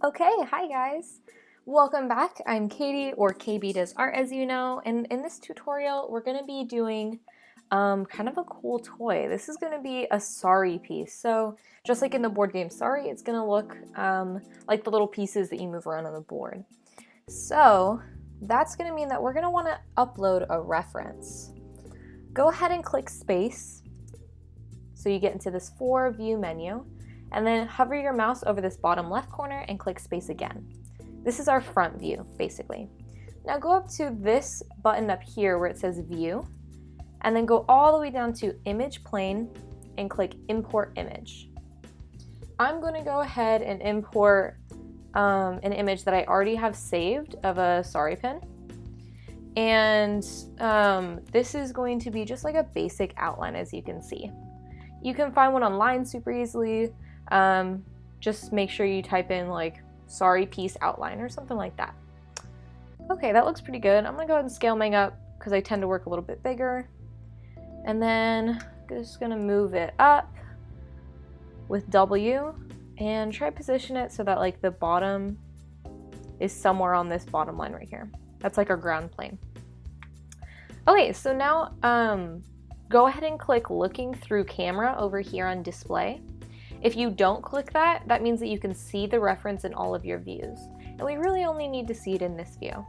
Okay, hi guys. Welcome back. I'm Katie, or Kbdoesart as you know, and in this tutorial we're going to be doing kind of a cool toy. This is going to be a Sorry piece. So just like in the board game Sorry, it's going to look like the little pieces that you move around on the board. So that's going to mean that we're going to want to upload a reference. Go ahead and click space so you get into this For View menu. And then hover your mouse over this bottom left corner and click space again. This is our front view, basically. Now go up to this button up here where it says View, and then go all the way down to Image Plane and click Import Image. I'm going to go ahead and import an image that I already have saved of a Sorry pin. And this is going to be just like a basic outline, as you can see. You can find one online super easily. Just make sure you type in like Sorry piece outline or something like that. Okay, that looks pretty good. I'm gonna go ahead and scale mine up because I tend to work a little bit bigger. And then I'm just gonna move it up with W and try to position it so that like the bottom is somewhere on this bottom line right here. That's like our ground plane. Okay, so now go ahead and click Looking Through Camera over here on Display. If you don't click that, that means that you can see the reference in all of your views. And we really only need to see it in this view.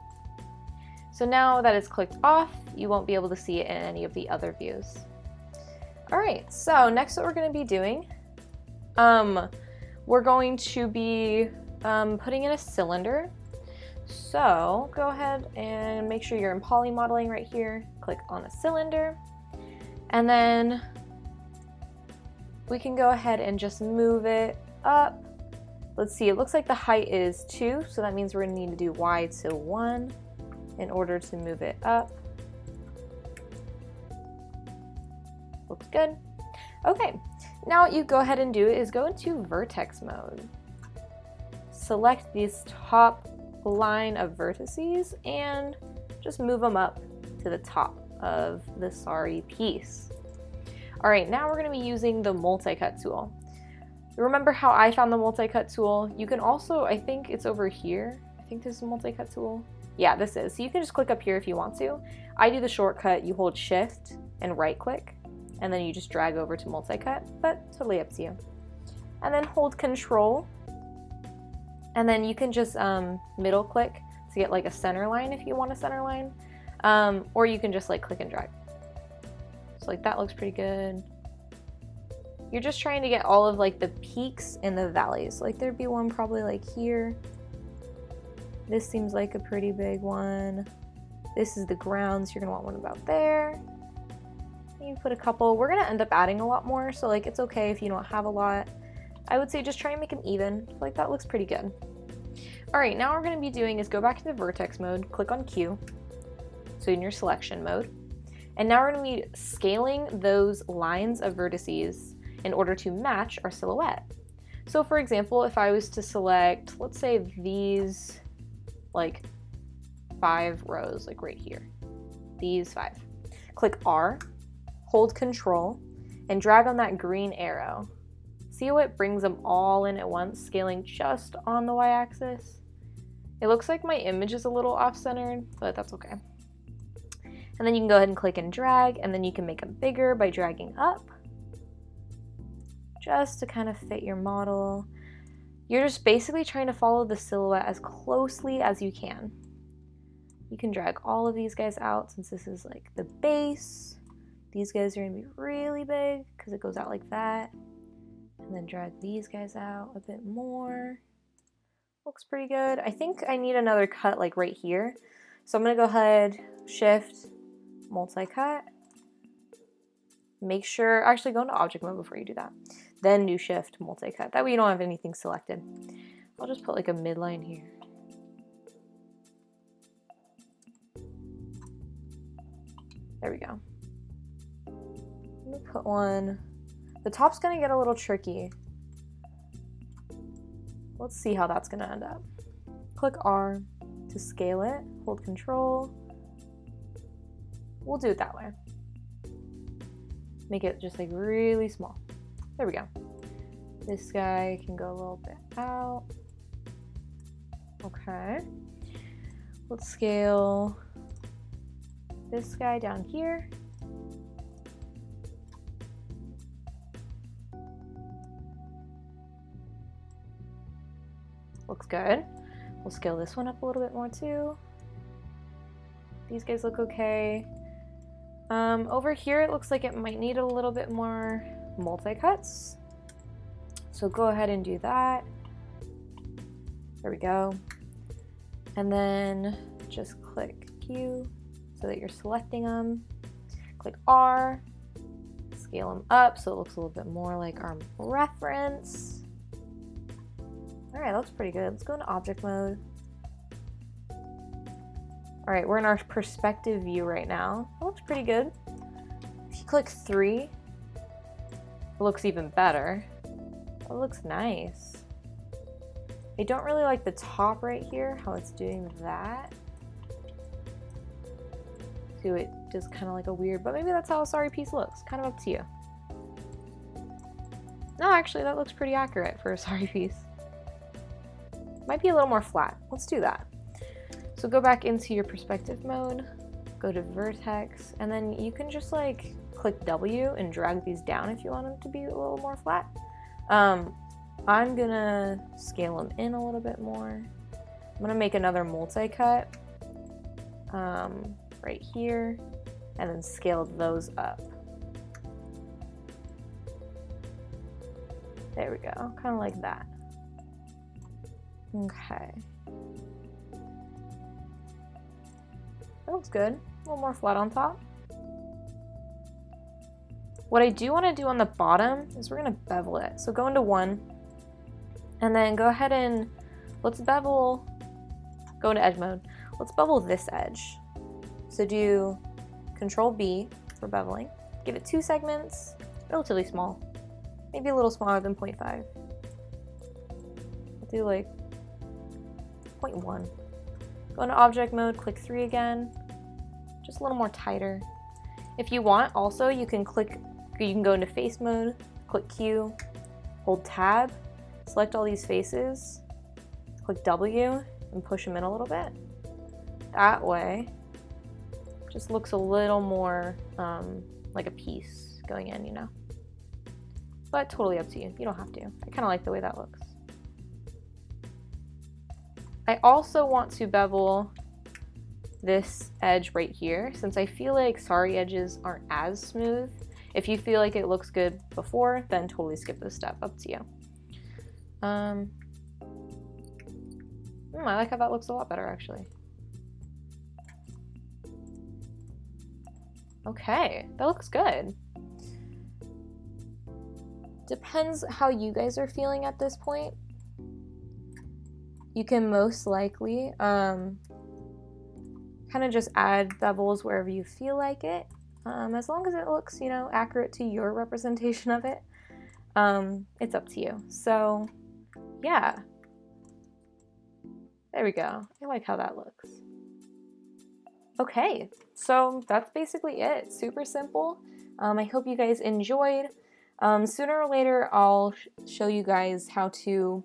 So now that it's clicked off, you won't be able to see it in any of the other views. All right, so next what we're gonna be doing, we're going to be putting in a cylinder. So go ahead and make sure you're in poly modeling right here. Click on a cylinder, and then we can go ahead and just move it up. Let's see, it looks like the height is 2, so that means we're gonna need to do Y to 1 in order to move it up. Looks good. Okay, now what you go ahead and do is go into vertex mode. Select this top line of vertices and just move them up to the top of the Sorry piece. All right, now we're going to be using the multi-cut tool. Remember how I found the multi-cut tool? You can also, I think it's over here. I think this is a multi-cut tool. Yeah, this is. So you can just click up here if you want to. I do the shortcut. You hold Shift and right click, and then you just drag over to multi-cut, but totally up to you. And then hold Control, and then you can just middle click to get like a center line if you want a center line, or you can just like click and drag. So like that looks pretty good. You're just trying to get all of like the peaks and the valleys. Like there'd be one probably like here. This seems like a pretty big one. This is the ground, so you're gonna want one about there. You put a couple. We're gonna end up adding a lot more, so like it's okay if you don't have a lot. I would say just try and make them even. Like that looks pretty good. All right, now what we're gonna be doing is go back into vertex mode, click on Q, so in your selection mode. And now we're going to be scaling those lines of vertices in order to match our silhouette. So for example, if I was to select, let's say these like 5 rows, like right here, these 5. Click R, hold Control, and drag on that green arrow. See how it brings them all in at once, scaling just on the y-axis? It looks like my image is a little off-centered, but that's okay. And then you can go ahead and click and drag, and then you can make them bigger by dragging up, just to kind of fit your model. You're just basically trying to follow the silhouette as closely as you can. You can drag all of these guys out since this is like the base. These guys are gonna be really big because it goes out like that. And then drag these guys out a bit more. Looks pretty good. I think I need another cut like right here. So I'm gonna go ahead, Shift, multi-cut. Make sure, actually go into object mode before you do that. Then do Shift, multi-cut. That way you don't have anything selected. I'll just put like a midline here. There we go. Let me put one. The top's gonna get a little tricky. Let's see how that's gonna end up. Click R to scale it, hold Control. We'll do it that way. Make it just like really small. There we go. This guy can go a little bit out. Okay. Let's scale this guy down here. Looks good. We'll scale this one up a little bit more too. These guys look okay. Over here it looks like it might need a little bit more multi-cuts. So go ahead and do that. There we go. And then just click Q so that you're selecting them. Click R, scale them up so it looks a little bit more like our reference. All right, that looks pretty good. Let's go into object mode. All right, we're in our perspective view right now. That looks pretty good. If you click 3, it looks even better. It looks nice. I don't really like the top right here, how it's doing that. So it does kind of like a weird, but maybe that's how a sorry piece looks. Kind of up to you. No, actually, that looks pretty accurate for a sorry piece. Might be a little more flat. Let's do that. So go back into your perspective mode, go to vertex, and then you can just like click W and drag these down if you want them to be a little more flat. I'm gonna scale them in a little bit more. I'm gonna make another multi-cut right here, and then scale those up. There we go, kind of like that. Okay. That looks good. A little more flat on top. What I do want to do on the bottom is we're going to bevel it. So go into 1, and then go ahead and let's bevel, go into edge mode. Let's bevel this edge. So do Control B for beveling. Give it 2 segments, relatively small. Maybe a little smaller than 0.5. I'll do like 0.1. Go into object mode, click 3 again. Just a little more tighter. If you want, also, you can go into face mode, click Q, hold tab, select all these faces, click W, and push them in a little bit. That way, just looks a little more like a piece going in, you know? But totally up to you. You don't have to. I kind of like the way that looks. I also want to bevel this edge right here, since I feel like sorry edges aren't as smooth. If you feel like it looks good before, then totally skip this step, up to you. I like how that looks a lot better, actually. Okay, that looks good. Depends how you guys are feeling at this point. You can most likely kind of just add bevels wherever you feel like it, as long as it looks, you know, accurate to your representation of it. It's up to you. So yeah, there we go. I like how that looks. Okay, so that's basically it. Super simple. I hope you guys enjoyed. Sooner or later, I'll show you guys how to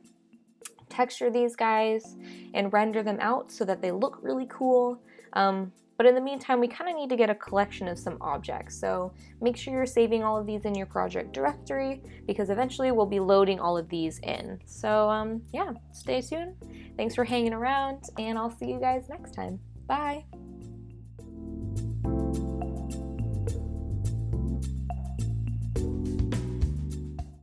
texture these guys and render them out so that they look really cool. But in the meantime, we kind of need to get a collection of some objects. So make sure you're saving all of these in your project directory, because eventually we'll be loading all of these in. So yeah, stay tuned. Thanks for hanging around, and I'll see you guys next time. Bye.